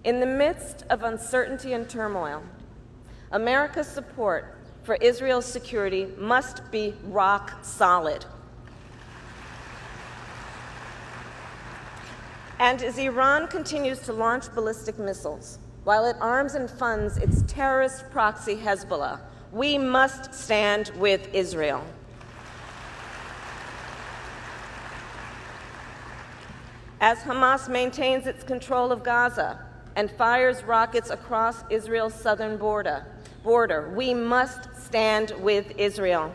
In the midst of uncertainty and turmoil, America's support for Israel's security must be rock solid. And as Iran continues to launch ballistic missiles, while it arms and funds its terrorist proxy Hezbollah, we must stand with Israel. As Hamas maintains its control of Gaza and fires rockets across Israel's southern border, we must stand with Israel.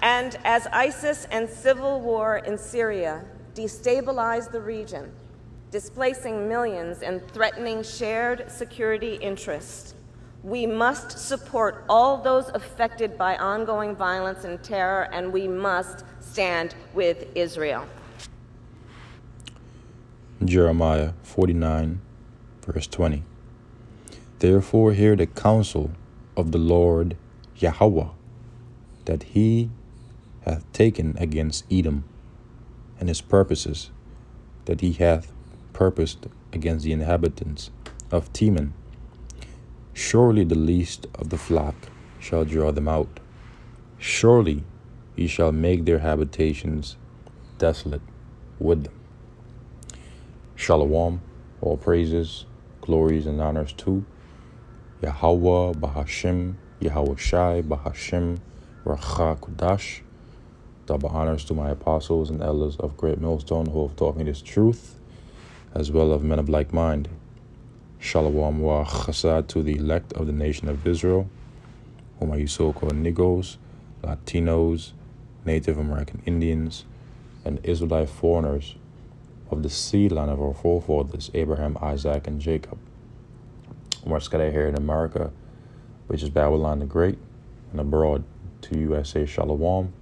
And as ISIS and civil war in Syria destabilize the region, displacing millions and threatening shared security interests, we must support all those affected by ongoing violence and terror, and we must stand with Israel. Jeremiah 49, verse 20. Therefore hear the counsel of the Lord Yahweh, that he hath taken against Edom, and his purposes that he hath purposed against the inhabitants of Teman. Surely the least of the flock shall draw them out. Surely he shall make their habitations desolate with them. Shalom, all praises, glories, and honors to Yahweh Bahashim, Yahweh Shai Bahashim, Racha Kudash. Double honors to my apostles and elders of Great Millstone who have taught me this truth, as well as men of like mind. Shalom wa chasad to the elect of the nation of Israel, whom are you so-called Negroes, Latinos, Native American Indians, and Israelite foreigners of the seed line of our forefathers, Abraham, Isaac, and Jacob. We're scattered here in America, which is Babylon the Great, and abroad to you I say Shalom,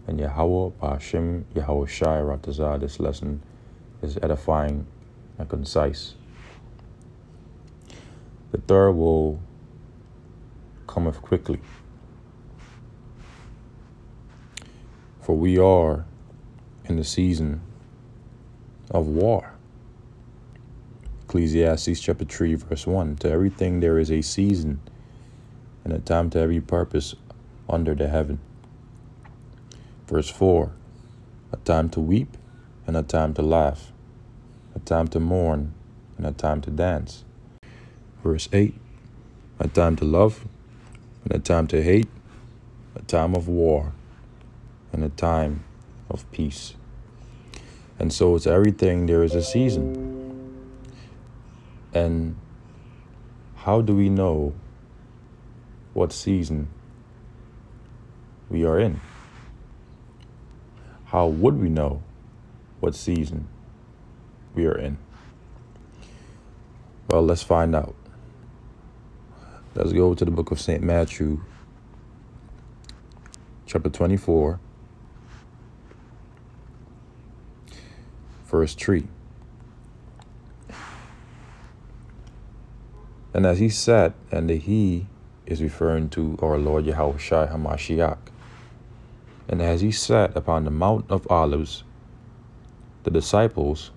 and Yahweh, Ba'ashim, Yahweh Shai, Ratazah. This lesson is edifying and concise. The third will cometh quickly. For we are in the season of war. Ecclesiastes chapter 3, verse 1. To everything there is a season, and a time to every purpose under the heaven. Verse 4. A time to weep and a time to laugh. A time to mourn and a time to dance. Verse 8. A time to love and a time to hate. A time of war and a time of peace. And so to everything there is a season. And how do we know what season we are in? How would we know what season we are in? Well, let's find out. Let's go to the book of St. Matthew, chapter 24, verse 3. And as he sat, and the he is referring to our Lord Yahweh Shai HaMashiach. And as he sat upon the Mount of Olives, the disciples,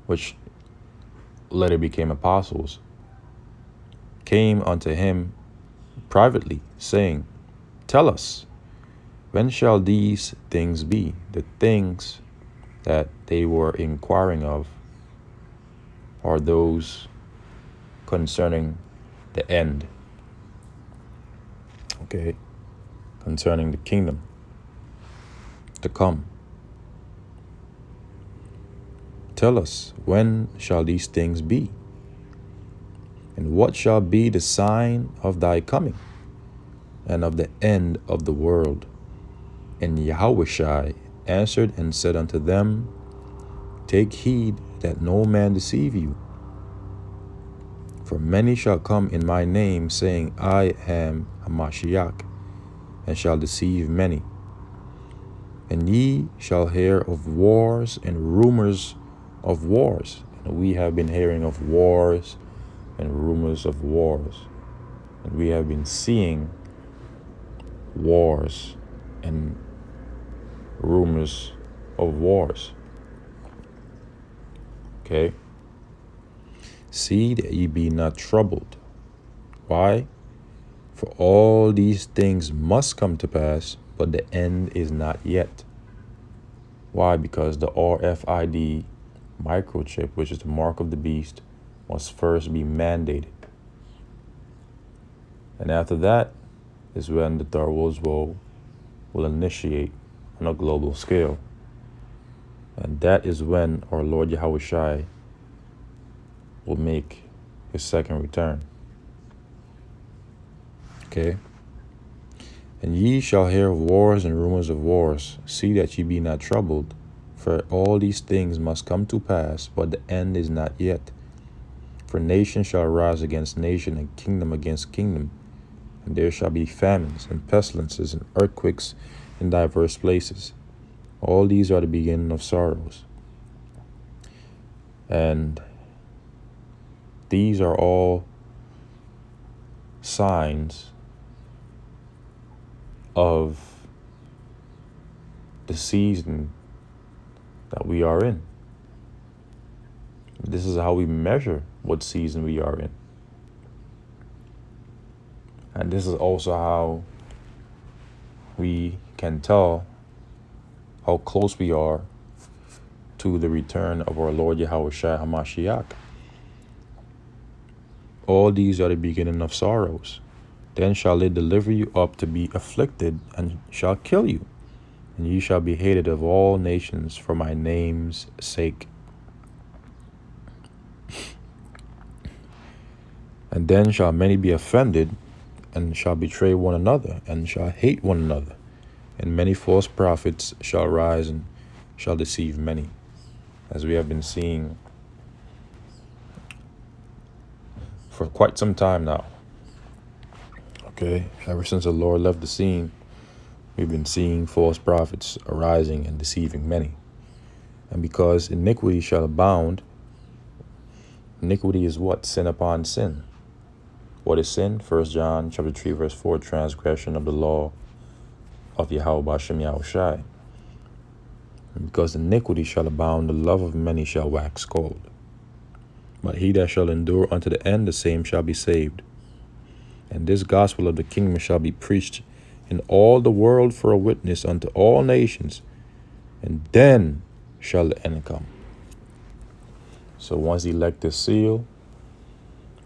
which later became apostles, came unto him privately, saying, Tell us, when shall these things be? The things that they were inquiring of are those concerning the end. Okay? Concerning the kingdom to come. Tell us, when shall these things be? And what shall be the sign of thy coming and of the end of the world? And Yahushua answered and said unto them, Take heed that no man deceive you. For many shall come in my name, saying, I am Hamashiach, and shall deceive many. And ye shall hear of wars and rumors of wars. And we have been hearing of wars and rumors of wars. And we have been seeing wars and rumors of wars. Okay? See that ye be not troubled. Why? For all these things must come to pass, but the end is not yet. Why? Because the RFID microchip, which is the mark of the beast, must first be mandated. And after that is when the Third World War will initiate on a global scale. And that is when our Lord Yahushua will make his second return. Okay? And ye shall hear of wars and rumors of wars. See that ye be not troubled, for all these things must come to pass, but the end is not yet. For nation shall rise against nation, and kingdom against kingdom. And there shall be famines and pestilences and earthquakes in diverse places. All these are the beginning of sorrows. And these are all signs of the season that we are in. This is how we measure what season we are in. And this is also how we can tell how close we are to the return of our Lord Yahushua HaMashiach. All these are the beginning of sorrows. Then shall they deliver you up to be afflicted, and shall kill you. And ye shall be hated of all nations for my name's sake. And then shall many be offended, and shall betray one another, and shall hate one another. And many false prophets shall rise, and shall deceive many. As we have been seeing for quite some time now. Okay, ever since the Lord left the scene, we've been seeing false prophets arising and deceiving many. And because iniquity shall abound, iniquity is what? Sin upon sin. What is sin? 1 John chapter 3, verse 4, transgression of the law of Yahweh Bashem Yahushai. And because iniquity shall abound, the love of many shall wax cold. But he that shall endure unto the end, the same shall be saved. And this gospel of the kingdom shall be preached in all the world for a witness unto all nations, and then shall the end come. So once the elect is sealed,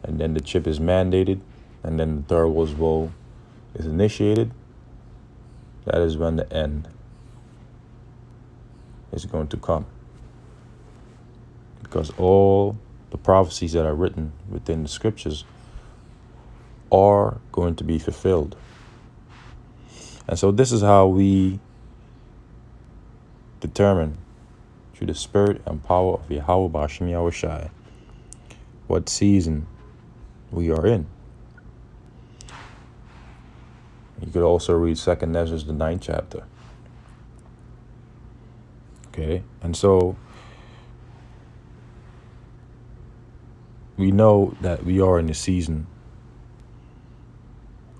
and then the chip is mandated, and then the Third World War is initiated, that is when the end is going to come. Because all the prophecies that are written within the scriptures are going to be fulfilled. And so this is how we determine through the spirit and power of Yahweh Bashem Yahushai what season we are in. You could also read 2nd Ezra, the 9th chapter. Okay, and so we know that we are in the season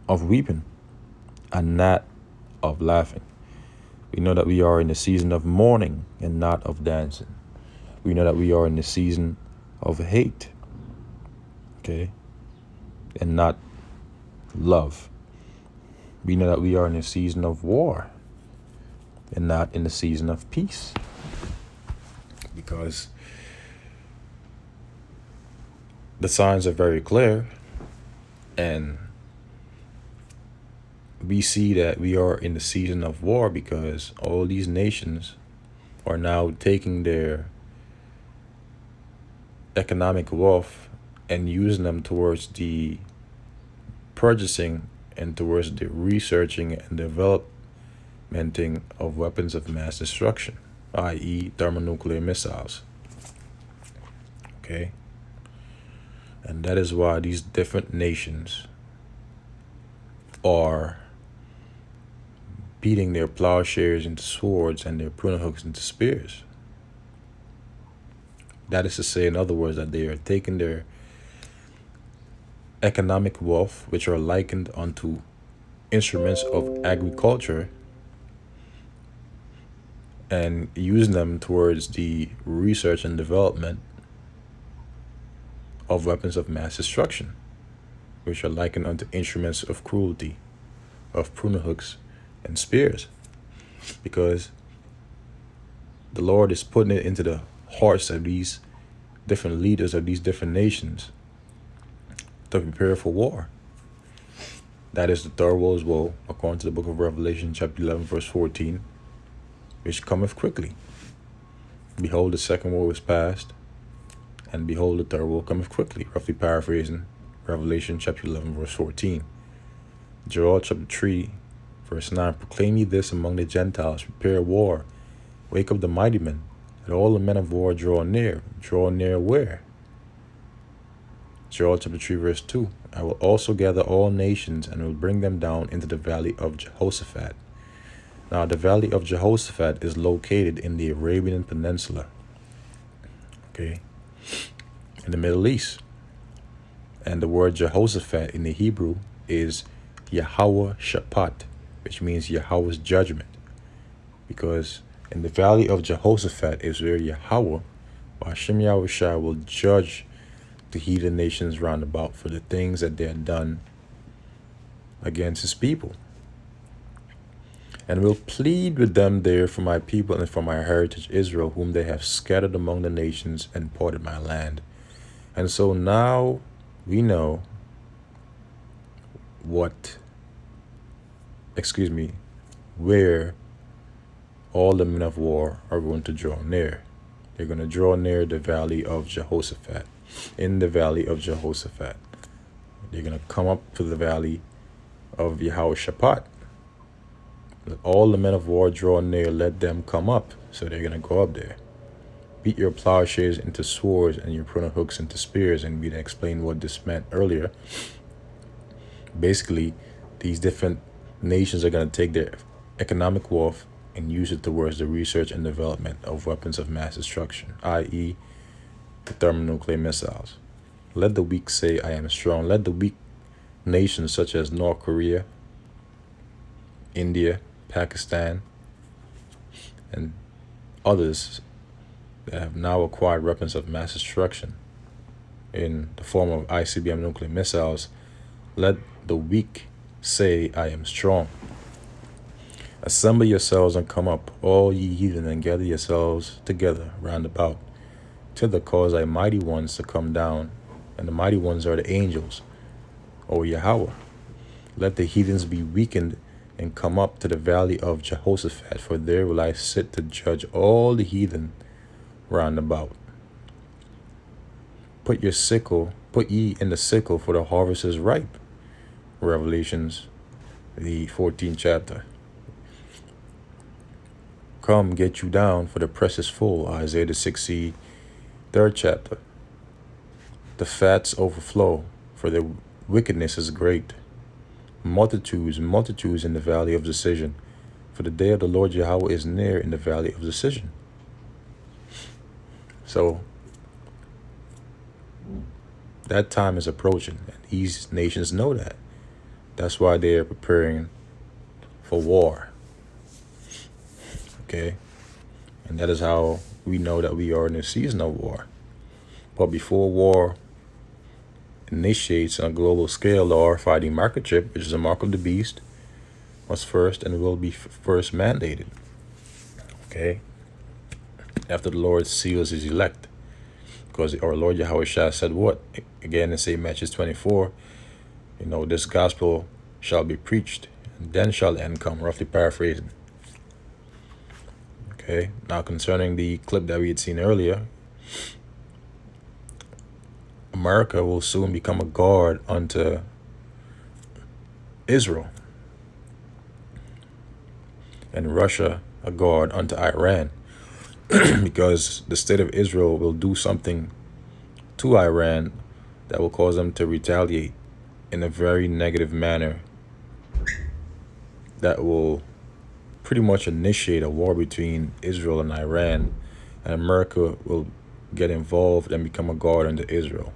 of weeping and not of laughing. We know that we are in the season of mourning and not of dancing. We know that we are in the season of hate, okay, and not love. We know that we are in the season of war and not in the season of peace. Because the signs are very clear, and we see that we are in the season of war because all these nations are now taking their economic wealth and using them towards the purchasing and towards the researching and developmenting of weapons of mass destruction, i.e. thermonuclear missiles. Okay? And that is why these different nations are beating their plowshares into swords and their pruning hooks into spears. That is to say, in other words, that they are taking their economic wealth, which are likened unto instruments of agriculture, and using them towards the research and development of weapons of mass destruction, which are likened unto instruments of cruelty, of pruning hooks and spears. Because the Lord is putting it into the hearts of these different leaders of these different nations to prepare for war. That is the third woe as well, according to the book of Revelation, chapter 11, verse 14, which cometh quickly. Behold, the second woe is past, and behold, the third woe cometh quickly. Roughly paraphrasing Revelation, chapter 11, verse 14. Joel, chapter 3, verse 9, proclaim ye this among the Gentiles, prepare war, wake up the mighty men, that all the men of war draw near. Draw near where? Joel chapter 3, verse 2. I will also gather all nations and will bring them down into the valley of Jehoshaphat. Now, the valley of Jehoshaphat is located in the Arabian Peninsula, okay, in the Middle East. And the word Jehoshaphat in the Hebrew is Yahweh Shaphat, which means Yahweh's judgment. Because in the valley of Jehoshaphat is where Yahweh, Hashem Yahushua, will judge the heathen nations round about for the things that they have done against his people. And will plead with them there for my people and for my heritage Israel, whom they have scattered among the nations and parted my land. And so now we know where all the men of war are going to draw near. They're going to draw near the valley of Jehoshaphat. In the valley of Jehoshaphat, they're going to come up to the valley of Yehoshaphat. Let all the men of war draw near, let them come up. So they're going to go up there. Beat your plowshares into swords and your pruning hooks into spears. And we explained what this meant earlier. Basically, these different nations are going to take their economic wealth and use it towards the research and development of weapons of mass destruction, i.e., the thermonuclear missiles. Let the weak say, I am strong. Let the weak nations such as North Korea, India, Pakistan, and others that have now acquired weapons of mass destruction in the form of ICBM nuclear missiles, let the weak say, I am strong. Assemble yourselves and come up, all ye heathen, and gather yourselves together round about, till the cause thy mighty ones to come down, and the mighty ones are the angels, O Yahweh. Let the heathens be weakened and come up to the valley of Jehoshaphat, for there will I sit to judge all the heathen round about. Put ye in the sickle, for the harvest is ripe. Revelations, the 14th chapter. Come, get you down, for the press is full. Isaiah the 63rd chapter. The fats overflow, for the wickedness is great. Multitudes in the valley of decision, for the day of the Lord Yahweh is near in the valley of decision. So that time is approaching, and these nations know that. That's why they are preparing for war. Okay? And that is how we know that we are in a season of war. But before war initiates on a global scale, the R5D microchip, which is a mark of the beast, was first and will be first mandated. Okay? After the Lord seals his elect. Because our Lord Yahweh Shah said what? Again in St. Matthew 24, this gospel shall be preached, and then shall the end come, roughly paraphrasing. Okay, now concerning the clip that we had seen earlier, America will soon become a guard unto Israel, and Russia a guard unto Iran, because the state of Israel will do something to Iran that will cause them to retaliate in a very negative manner that will pretty much initiate a war between Israel and Iran, and America will get involved and become a guard unto Israel.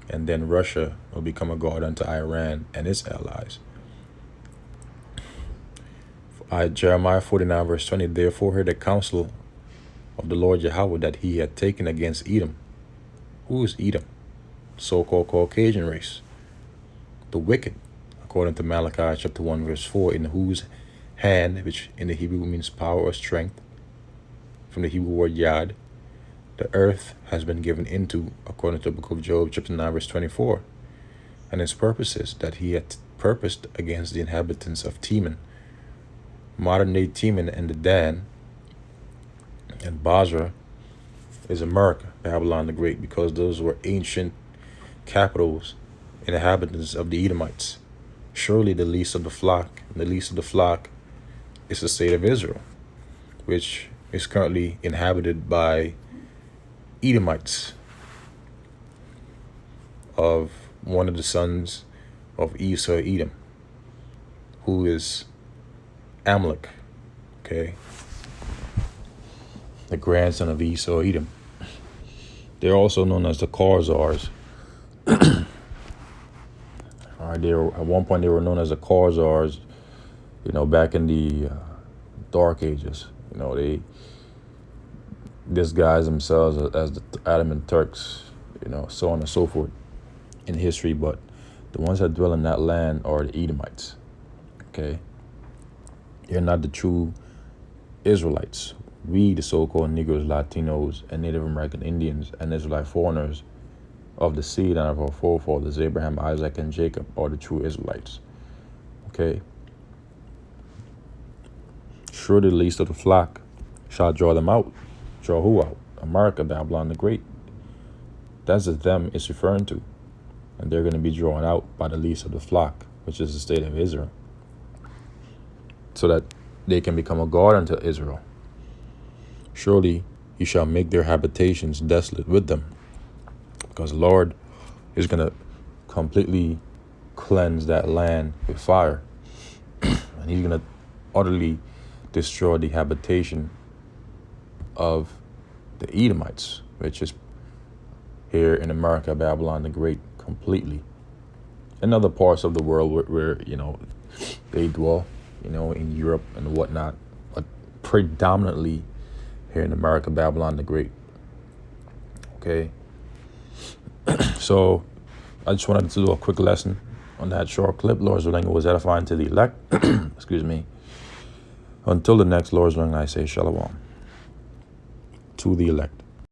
And then Russia will become a guard unto Iran and its allies. Jeremiah 49 verse 20, therefore hear the counsel of the Lord Yahweh that he had taken against Edom. Who is Edom? so-called Caucasian race, the wicked, according to Malachi chapter 1, verse 4, in whose hand, which in the Hebrew means power or strength, from the Hebrew word yad, the earth has been given into, according to the book of Job chapter 9, verse 24. And his purpose is that he had purposed against the inhabitants of Teman, modern-day Teman and the Dan, and Basra is America, Babylon the Great, because those were ancient capitals, inhabitants of the Edomites. Surely the least of the flock, and the least of the flock is the state of Israel, which is currently inhabited by Edomites, of one of the sons of Esau Edom, who is Amalek, okay? The grandson of Esau Edom. They're also known as the Khazars. All right, at one point they were known as the Khazars, back in the Dark Ages. They disguised themselves as the Ottoman Turks, so on and so forth in history. But the ones that dwell in that land are the Edomites, okay? They're not the true Israelites. We, the so-called Negroes, Latinos, and Native American Indians and Israelite foreigners of the seed and of our forefathers, Abraham, Isaac, and Jacob, are the true Israelites, okay? Surely the least of the flock shall draw them out. Draw who out? America, Babylon the Great. That's the them it's referring to. And they're going to be drawn out by the least of the flock, which is the state of Israel, so that they can become a guard unto Israel. Surely he shall make their habitations desolate with them, because the Lord is going to completely cleanse that land with fire. And he's going to utterly destroy the habitation of the Edomites, which is here in America, Babylon the Great, completely. In other parts of the world where they dwell, in Europe and whatnot, but predominantly here in America, Babylon the Great. Okay. So I just wanted to do a quick lesson on that short clip. Lord's willing, it was edifying to the elect. Excuse me. Until the next Lord's willing, I say shalom to the elect.